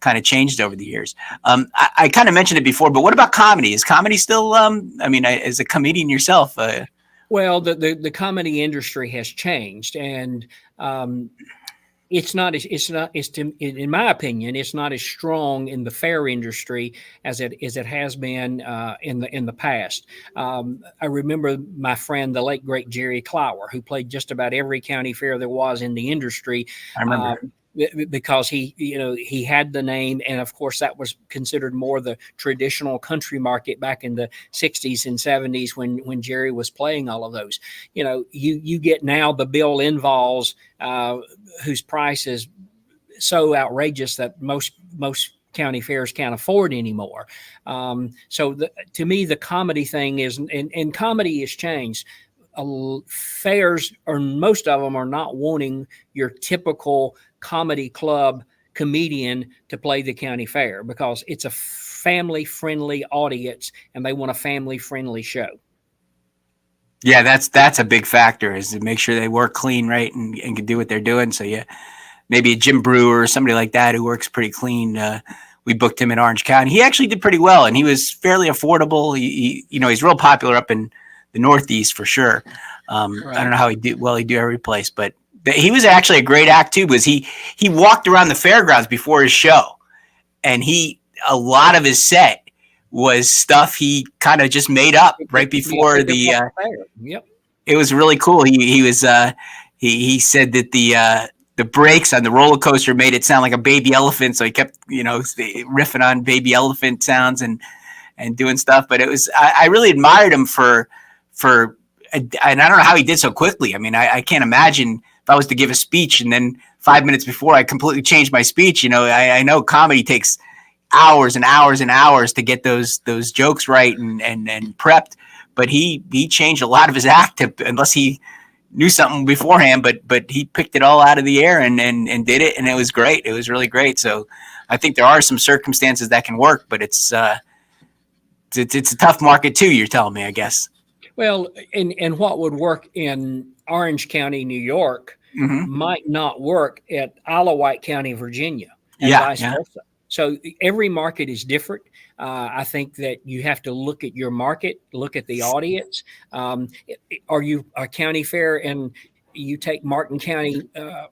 kind of changed over the years. I kind of mentioned it before, but what about comedy? Is comedy still? As a comedian yourself. Well, the comedy industry has changed, and in my opinion, it's not as strong in the fair industry as it has been in the past. I remember my friend, the late great Jerry Clower, who played just about every county fair there was in the industry. I remember. Because he had the name, and of course that was considered more the traditional country market back in the 60s and 70s when Jerry was playing all of those. You get now the Bill Invalls, whose price is so outrageous that most county fairs can't afford anymore. To me, the comedy thing is, and comedy has changed. Fairs, or most of them, are not wanting your typical comedy club comedian to play the county fair because it's a family-friendly audience and they want a family-friendly show. Yeah, that's a big factor, is to make sure they work clean, right, and can do what they're doing. So yeah, maybe a Jim Brewer or somebody like that who works pretty clean. We booked him in Orange County. He actually did pretty well, and he was fairly affordable. He's real popular up in the Northeast for sure. Right. I don't know how he do every place, but he was actually a great act too, because he walked around the fairgrounds before his show, and a lot of his set was stuff he kind of just made up right before the. Yep. It was really cool. He said that the brakes on the roller coaster made it sound like a baby elephant, so he kept riffing on baby elephant sounds and doing stuff. But I really admired him for and I don't know how he did so quickly. I mean, I can't imagine if I was to give a speech and then 5 minutes before I completely changed my speech. I know comedy takes hours and hours and hours to get those jokes right and prepped, but he changed a lot of his act unless he knew something beforehand, but he picked it all out of the air and did it, and it was great. It was really great. So I think there are some circumstances that can work, but it's a tough market too. You're telling me, I guess. Well, and what would work in Orange County, New York, Mm-hmm. might not work at Isle of Wight County, Virginia, and Yeah, vice yeah, versa. So every market is different. I think that you have to look at your market, look at the audience. Are you a county fair and you take Martin County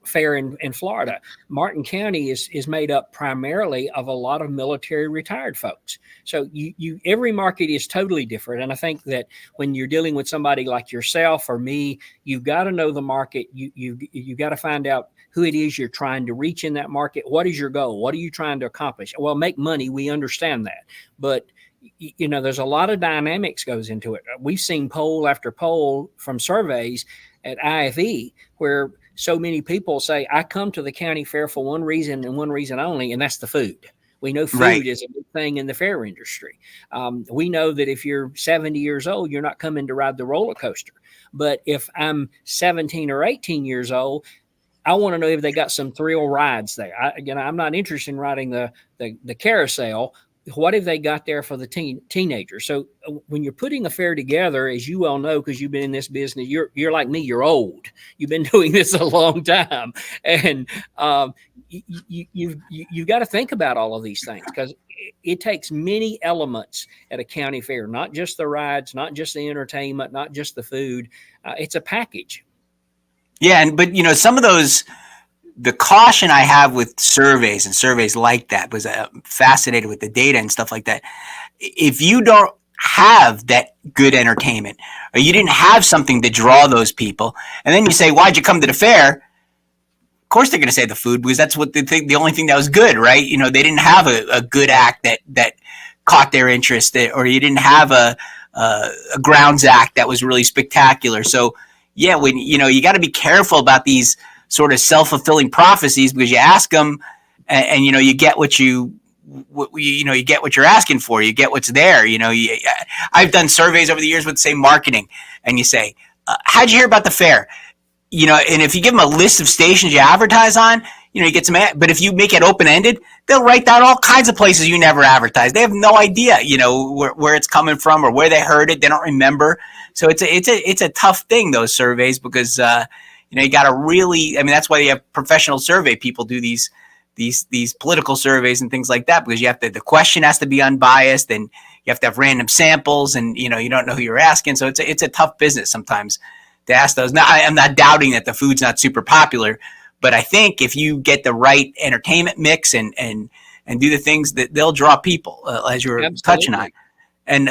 Fair in Florida? Martin County is made up primarily of a lot of military retired folks. So you every market is totally different. And I think that when you're dealing with somebody like yourself or me, you've got to know the market. You got to find out who it is you're trying to reach in that market. What is your goal? What are you trying to accomplish? Well, make money. We understand that, but there's a lot of dynamics goes into it. We've seen poll after poll from surveys at IFE where so many people say, I come to the county fair for one reason and one reason only, and that's the food. We know right. food is a big thing in the fair industry. We know that if you're 70 years old, you're not coming to ride the roller coaster. But if I'm 17 or 18 years old, I want to know if they got some thrill rides there. I'm not interested in riding the carousel. What have they got there for the teenagers? So when you're putting a fair together, as you well know, because you've been in this business, you're like me, you're old. You've been doing this a long time, and you've got to think about all of these things because it takes many elements at a county fair, not just the rides, not just the entertainment, not just the food. It's a package. Yeah, but some of those, the caution I have with surveys and surveys like that was fascinated with the data and stuff like that. If you don't have that good entertainment or you didn't have something to draw those people, and then you say, "Why'd you come to the fair?" Of course, they're going to say the food because that's what they think. The only thing that was good, right? They didn't have a good act that caught their interest, or you didn't have a grounds act that was really spectacular. So yeah, when you got to be careful about these sort of self-fulfilling prophecies because you ask them and you get what you get what you're asking for, you get what's there. I've done surveys over the years with say marketing, and you say, how'd you hear about the fair? And if you give them a list of stations you advertise on, you get some, but if you make it open-ended, they'll write down all kinds of places you never advertised. They have no idea, where it's coming from or where they heard it. They don't remember. So it's a tough thing, those surveys, because, you got to really, that's why you have professional survey people do these political surveys and things like that, because the question has to be unbiased and you have to have random samples and, you don't know who you're asking. So it's a tough business sometimes to ask those. Now, I'm not doubting that the food's not super popular, but I think if you get the right entertainment mix and do the things that they'll draw people, as you were touching on. And,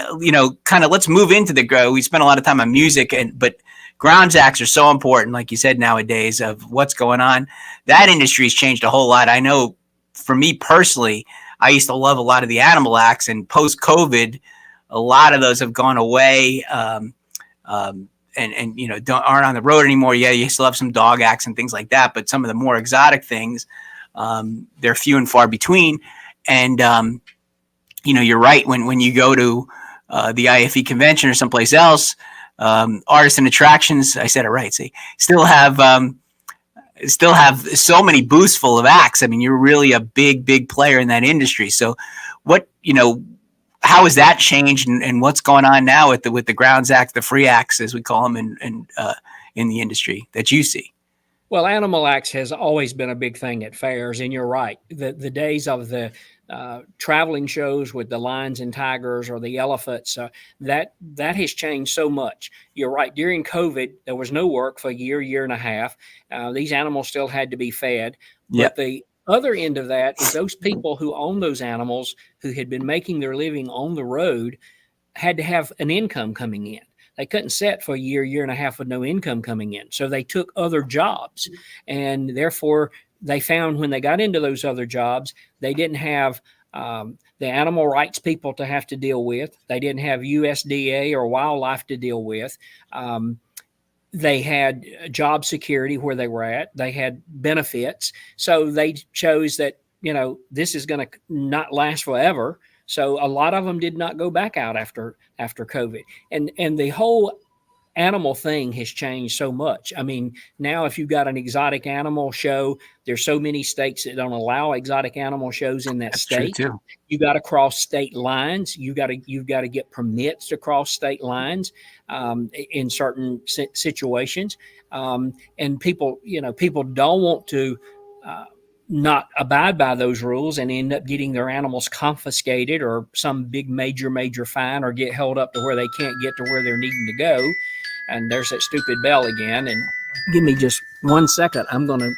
kind of let's move into we spent a lot of time on music, but grounds acts are so important, like you said, nowadays of what's going on. That industry's changed a whole lot. I know for me personally, I used to love a lot of the animal acts, and post-COVID, a lot of those have gone away. And aren't on the road anymore. Yeah, you still have some dog acts and things like that, but some of the more exotic things, they're few and far between. And you're right. When you go to the IFE convention or someplace else, artists and attractions, I said it right. See, still have so many booths full of acts. You're really a big player in that industry. So, how has that changed, and what's going on now with the grounds acts, the free acts, as we call them, in the industry that you see? Well, animal acts has always been a big thing at fairs, and you're right. The days of the traveling shows with the lions and tigers or the elephants, that has changed so much. You're right. During COVID, there was no work for a year and a half. These animals still had to be fed. But the other end of that is those people who own those animals, who had been making their living on the road, had to have an income coming in. They couldn't sit for a year and a half with no income coming in. So they took other jobs. And therefore, they found when they got into those other jobs, they didn't have the animal rights people to have to deal with. They didn't have USDA or wildlife to deal with. They had job security where they were at. They had benefits. So they chose that, this is going to not last forever. So a lot of them did not go back out after COVID. And the whole animal thing has changed so much. I mean, now if you've got an exotic animal show, there's so many states that don't allow exotic animal shows in that That's true state. too. You got to cross state lines. You've got to get permits to cross state lines in certain situations. And people, people don't want to. Not abide by those rules and end up getting their animals confiscated or some big major fine or get held up to where they can't get to where they're needing to go. And there's that stupid bell again. And give me just 1 second. I'm going to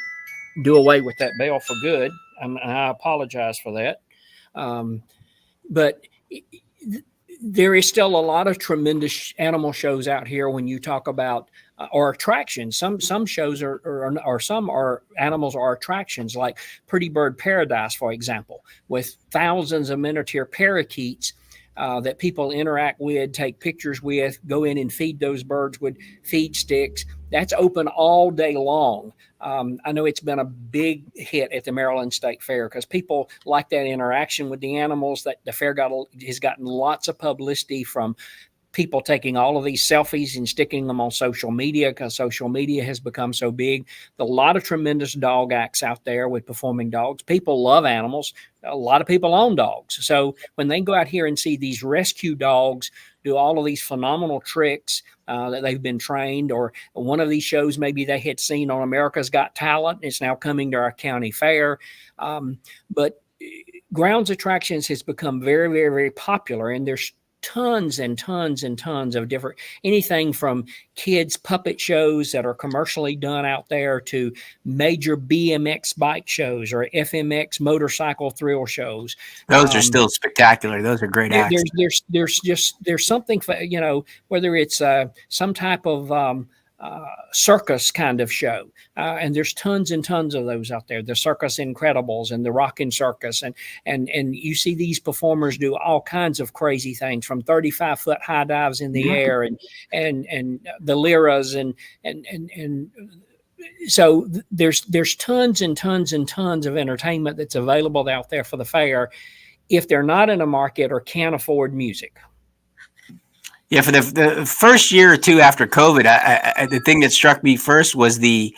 do away with that bell for good. I apologize for that. But there is still a lot of tremendous animal shows out here when you talk about or attractions. Some shows or some are animals are attractions, like Pretty Bird Paradise, for example, with thousands of miniature parakeets that people interact with, take pictures with, go in and feed those birds with feed sticks. That's open all day long. I know it's been a big hit at the Maryland State Fair because people like that interaction with the animals. That the fair has gotten lots of publicity from people taking all of these selfies and sticking them on social media because social media has become so big. A lot of tremendous dog acts out there with performing dogs. People love animals. A lot of people own dogs. So when they go out here and see these rescue dogs do all of these phenomenal tricks that they've been trained, or one of these shows maybe they had seen on America's Got Talent, it's now coming to our county fair. But grounds attractions has become very popular, and there's tons and tons and tons of different, anything from kids puppet shows that are commercially done out there to major BMX bike shows or FMX motorcycle thrill shows. Those are still spectacular. Those are great acts. There's something for, whether it's some type of circus kind of show, and there's tons and tons of those out there. The Circus Incredibles and the Rockin' Circus, and you see these performers do all kinds of crazy things, from 35-foot high dives in the air, and the liras, and so there's tons and tons and tons of entertainment that's available out there for the fair if they're not in a market or can't afford music. Yeah, for the first year or two after COVID, the thing that struck me first was the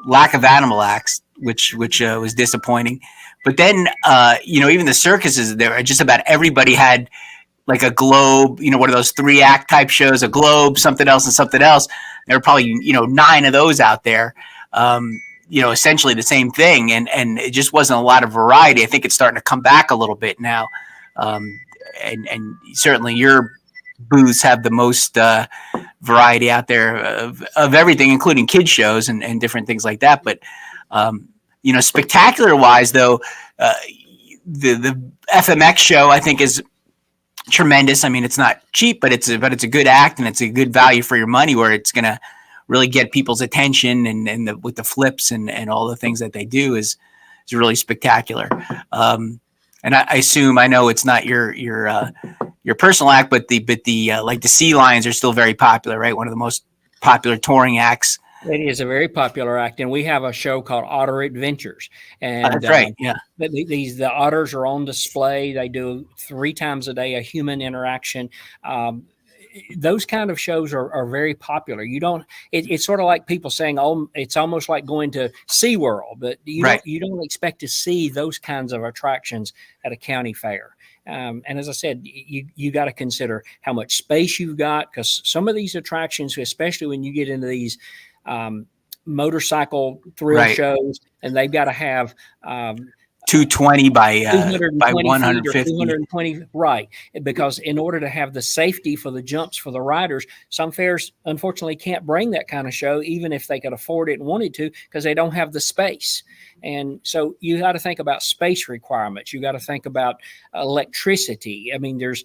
lack of animal acts, which was disappointing. But then, even the circuses there, just about everybody had like a globe, one of those 3-act type shows, a globe, something else, and something else. There were probably 9 of those out there. Essentially the same thing, and it just wasn't a lot of variety. I think it's starting to come back a little bit now, and certainly your booths have the most variety out there of everything, including kids shows and different things like that. But spectacular wise, though, the FMX show I think is tremendous. I mean, it's not cheap, but it's a good act, and it's a good value for your money, where it's gonna really get people's attention, and with the flips and all the things that they do is really spectacular. And I assume, I know it's not your personal act, but the like the Sea Lions are still very popular, right? One of the most popular touring acts. It is a very popular act, and we have a show called Otter Adventures. And that's right. Yeah, the otters are on display. They do 3 times a day a human interaction. Those kind of shows are very popular. It's sort of like people saying, oh, it's almost like going to SeaWorld, but you don't expect to see those kinds of attractions at a county fair. And as I said, you got to consider how much space you've got, because some of these attractions, especially when you get into these motorcycle thrill shows, and they've got to have 220 by 150. 220, right? Because in order to have the safety for the jumps for the riders, some fairs unfortunately can't bring that kind of show, even if they could afford it and wanted to, because they don't have the space. And so you got to think about space requirements. You got to think about electricity. I mean, there's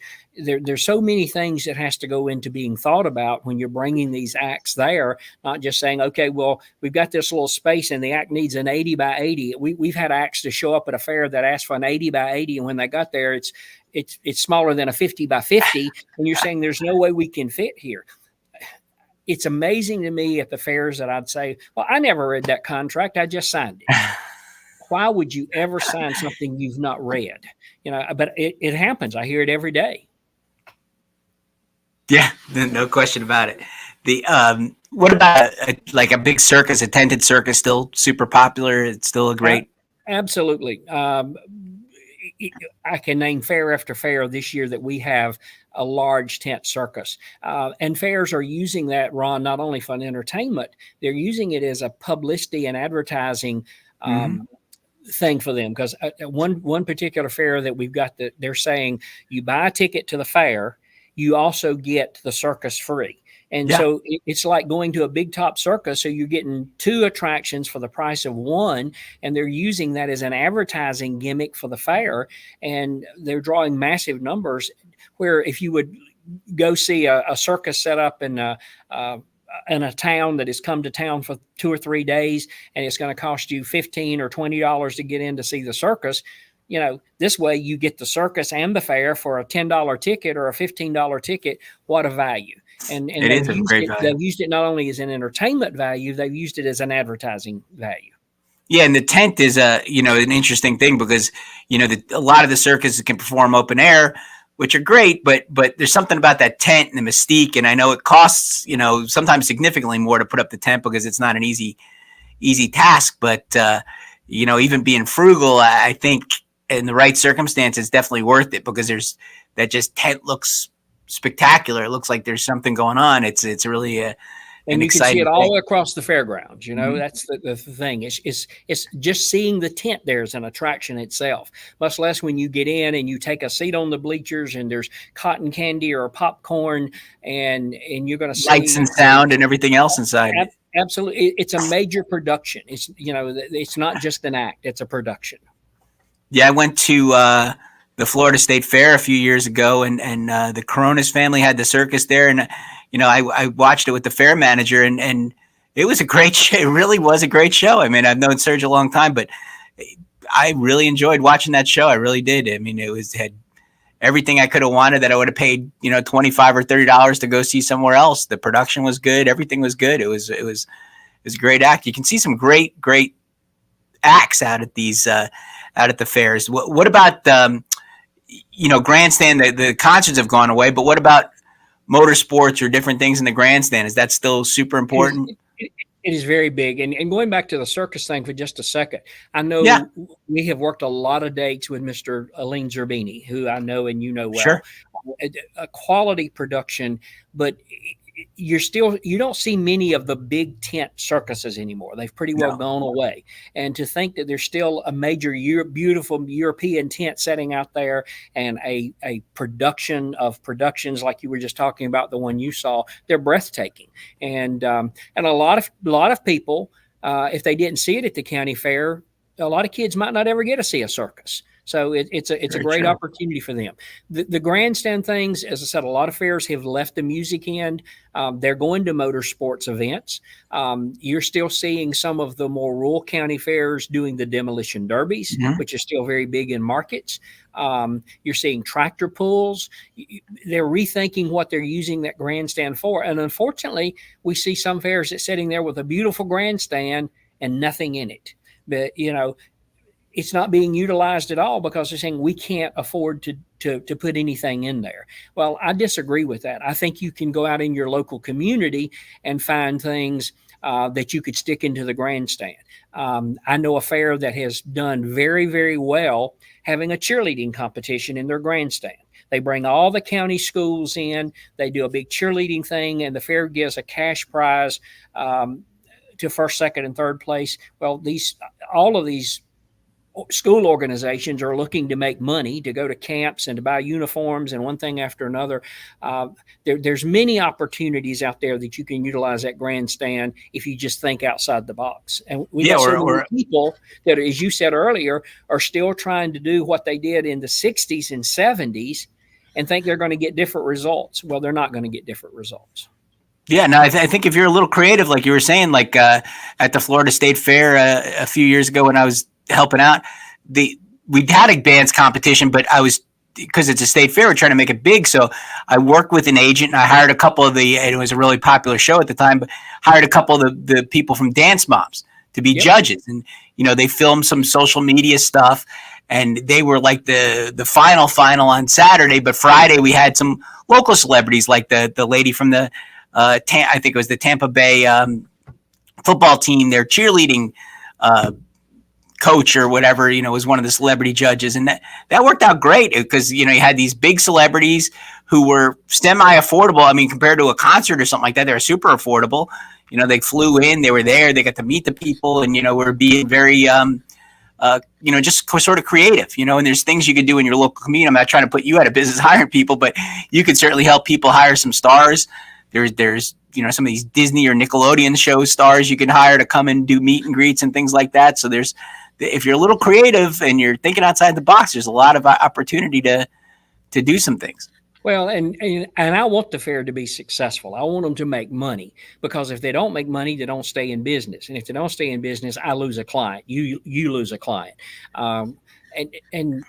so many things that has to go into being thought about when you're bringing these acts there, not just saying, okay, well, we've got this little space and the act needs an 80 by 80. We've had acts to show up at a fair that asked for an 80 by 80, and when they got there, it's smaller than a 50 by 50, and you're saying there's no way we can fit here. It's amazing to me at the fairs that I'd say, well, I never read that contract, I just signed it. Why would you ever sign something you've not read? But it happens. I hear it every day. Yeah, no question about it. The what about like a big circus, a tented circus, still super popular? It's still a A- great. Absolutely. I can name fair after fair this year that we have a large tent circus. And fairs are using that, Ron, not only for entertainment, they're using it as a publicity and advertising Hmm. thing for them. Because one particular fair that we've got, that they're saying you buy a ticket to the fair, you also get the circus free. And Yeah, so it's like going to a big top circus. So you're getting two attractions for the price of one, and they're using that as an advertising gimmick for the fair, and they're drawing massive numbers. Where if you would go see a circus set up in a town that has come to town for 2 or 3 days, and it's going to cost you $15 or $20 to get in to see the circus. This way you get the circus and the fair for a $10 ticket or a $15 ticket. What a value! And it they've is a used great it. value. They've used it not only as an entertainment value, they've used it as an advertising value. Yeah, and the tent is a an interesting thing because a lot of the circuses can perform open air, which are great, but there's something about that tent and the mystique. And I know it costs sometimes significantly more to put up the tent because it's not an easy task. But even being frugal, I think in the right circumstances, definitely worth it because there's that just tent looks spectacular. It looks like there's something going on. It's really an And you can see it exciting thing. all across the fairgrounds. Mhm. That's the thing. It's just seeing the tent there is an attraction itself. Much less when you get in and you take a seat on the bleachers and there's cotton candy or popcorn, and you're going to Lights see and sound and everything else inside. absolutely. It's a major production. It's not just an act. It's a production. Yeah, I went to the Florida State Fair a few years ago, and the Coronas family had the circus there, and I watched it with the fair manager, and it was a great show. It really was a great show. I mean, I've known Serge a long time, but I really enjoyed watching that show. I really did. I mean, had everything I could have wanted that I would have paid $25 or $30 to go see somewhere else. The production was good. Everything was good. It was a great act. You can see some great acts out at the fairs. What about grandstand? The concerts have gone away, but what about motorsports or different things in the grandstand? Is that still super It is. important? It is very big. And going back to the circus thing for just a second, I Yeah, know we have worked a lot of dates with Mr. Aline Zerbini, who I know and you know well. sure. A quality production, but you don't see many of the big tent circuses anymore. They've pretty well No, gone away. And to think that there's still a major beautiful European tent setting out there, and a production of productions like you were just talking about, the one you saw, they're breathtaking. And a lot of people, if they didn't see it at the county fair, a lot of kids might not ever get to see a circus. So it's a very great true. opportunity for them. The grandstand things, as I said, a lot of fairs have left the music end. They're going to motorsports events. You're still seeing some of the more rural county fairs doing the demolition derbies, Mhm. which is still very big in markets. You're seeing tractor pulls. They're rethinking what they're using that grandstand for. And unfortunately, we see some fairs that's sitting there with a beautiful grandstand and nothing in it. But it's not being utilized at all because they're saying we can't afford to put anything in there. Well, I disagree with that. I think you can go out in your local community and find things that you could stick into the grandstand. I know a fair that has done very, very well having a cheerleading competition in their grandstand. They bring all the county schools in. They do a big cheerleading thing, and the fair gives a cash prize to first, second, and third place. Well, all of these school organizations are looking to make money to go to camps and to buy uniforms and one thing after another. There's many opportunities out there that you can utilize that grandstand if you just think outside the box. And we Yeah, got so many or people that, as you said earlier, are still trying to do what they did in the 60s and 70s and think they're going to get different results. Well, they're not going to get different results. yeah. No, I think if you're a little creative, like you were saying, like at the Florida State Fair a few years ago when I was helping out, the we had a bands competition, but I was because it's a state fair, we're trying to make it big. So I worked with an agent and I hired a couple of and it was a really popular show at the time, but hired a couple of the people from Dance Moms to be Yep. judges. And, they filmed some social media stuff and they were like the final on Saturday, but Friday we had some local celebrities like the lady from the I think it was the Tampa Bay football team, their cheerleading coach or whatever, was one of the celebrity judges. And that worked out great because, you had these big celebrities who were semi-affordable. I mean, compared to a concert or something like that, they were super affordable. They flew in, they were there, they got to meet the people, and, were being very, just sort of creative, and there's things you could do in your local community. I'm not trying to put you out of business hiring people, but you could certainly help people hire some stars. There's some of these Disney or Nickelodeon show stars you can hire to come and do meet and greets and things like that. So if you're a little creative and you're thinking outside the box, there's a lot of opportunity to do some things. Well, and I want the fair to be successful. I want them to make money, because if they don't make money, they don't stay in business. And if they don't stay in business, I lose a client. You lose a client, and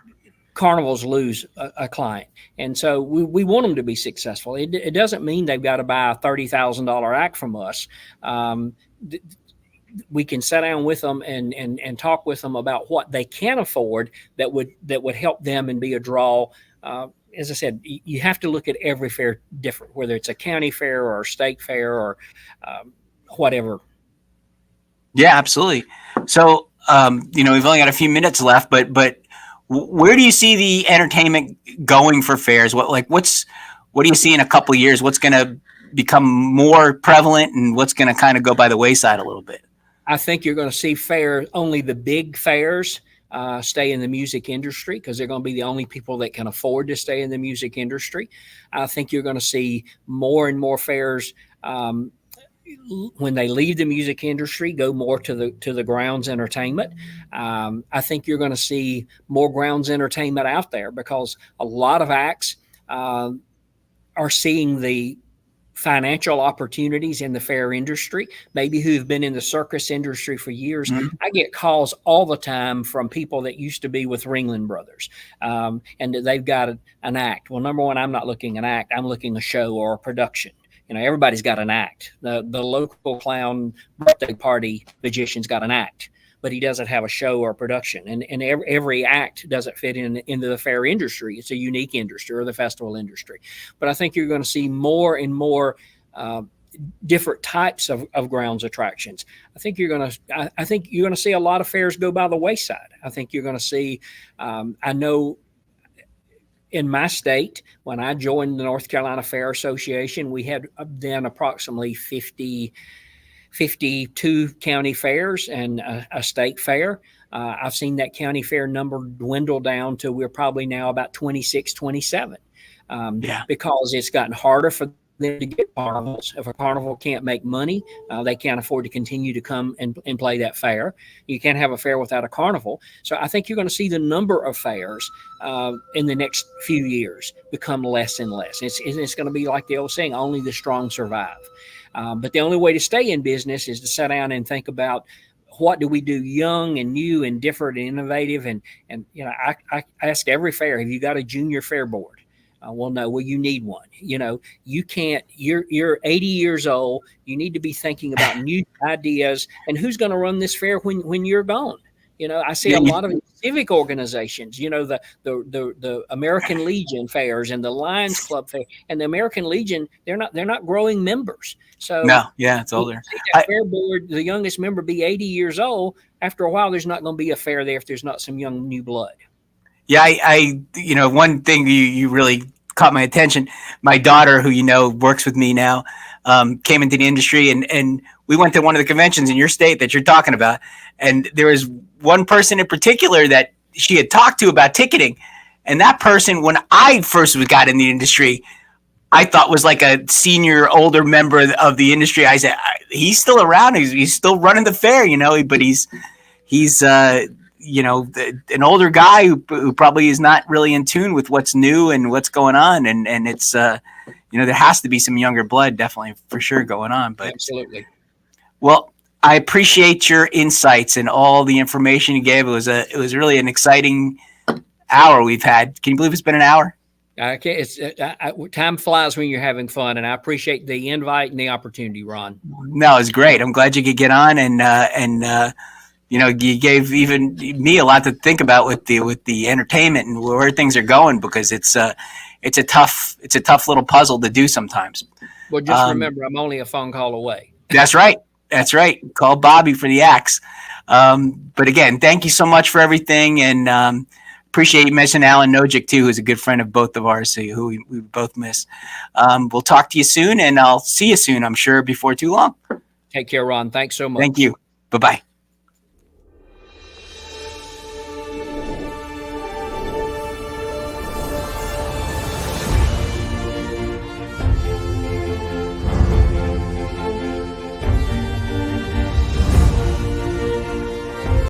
carnivals lose a client. And so we want them to be successful. It doesn't mean they've got to buy a $30,000 act from us. We can sit down with them and talk with them about what they can afford that would help them and be a draw. As I said, you have to look at every fair different, whether it's a county fair or a state fair or whatever. Yeah, absolutely. So, we've only got a few minutes left, but where do you see the entertainment going for fairs? What do you see in a couple of years? What's going to become more prevalent, and what's going to kind of go by the wayside a little bit? I think you're going to see only the big fairs stay in the music industry, because they're going to be the only people that can afford to stay in the music industry. I think you're going to see more and more fairs when they leave the music industry go more to the grounds entertainment. I think you're going to see more grounds entertainment out there, because a lot of acts are seeing the financial opportunities in the fair industry, maybe who've been in the circus industry for years. Mm-hmm. I get calls all the time from people that used to be with Ringling Brothers, and they've got an act. Well, number one, I'm not looking an act. I'm looking a show or a production. Everybody's got an act. The local clown birthday party magician's got an act, but he doesn't have a show or a production. And every act doesn't fit into the fair industry. It's a unique industry, or the festival industry. But I think you're going to see more and more different types of grounds attractions. I think you're going to see a lot of fairs go by the wayside. I think you're going to see, I know in my state, when I joined the North Carolina Fair Association, we had then approximately 52 county fairs and a state fair. I've seen that county fair number dwindle down to we're probably now about 26, 27, because it's gotten harder for them to get carnivals. If a carnival can't make money, they can't afford to continue to come and play that fair. You can't have a fair without a carnival. So I think you're going to see the number of fairs in the next few years become less and less. It's going to be like the old saying, only the strong survive. But the only way to stay in business is to sit down and think about, what do we do young and new and different and innovative? And I ask every fair, have you got a junior fair board? Well, no. Well, you need one. You can't. You're 80 years old. You need to be thinking about new ideas and who's going to run this fair when you're gone. I see a lot of civic organizations. The American Legion fairs and the Lions Club fair, and the American Legion. They're not growing members. So no, yeah, it's older. Fair board, the youngest member be 80 years old. After a while, there's not going to be a fair there if there's not some young new blood. Yeah, I one thing you really caught my attention. My daughter, who works with me now, came into the industry, and we went to one of the conventions in your state that you're talking about, and there was one person in particular that she had talked to about ticketing, and that person, when I first got in the industry, I thought was like a senior, older member of the industry. I said, he's still around. He's still running the fair, but he's an older guy who probably is not really in tune with what's new and what's going on. And it's, there has to be some younger blood, definitely, for sure, going on. But absolutely. Well, I appreciate your insights and all the information you gave. It was really an exciting hour we've had. Can you believe it's been an hour? Okay, time flies when you're having fun, and I appreciate the invite and the opportunity, Ron. No, it's great. I'm glad you could get on, and you gave even me a lot to think about with the entertainment and where things are going, because it's a tough little puzzle to do sometimes. Well, just remember, I'm only a phone call away. That's right. That's right. Call Bobby for the axe. But again, thank you so much for everything, and appreciate you mentioning Alan Nojic too, who's a good friend of both of ours, who we both miss. We'll talk to you soon, and I'll see you soon, I'm sure, before too long. Take care, Ron. Thanks so much. Thank you. Bye-bye.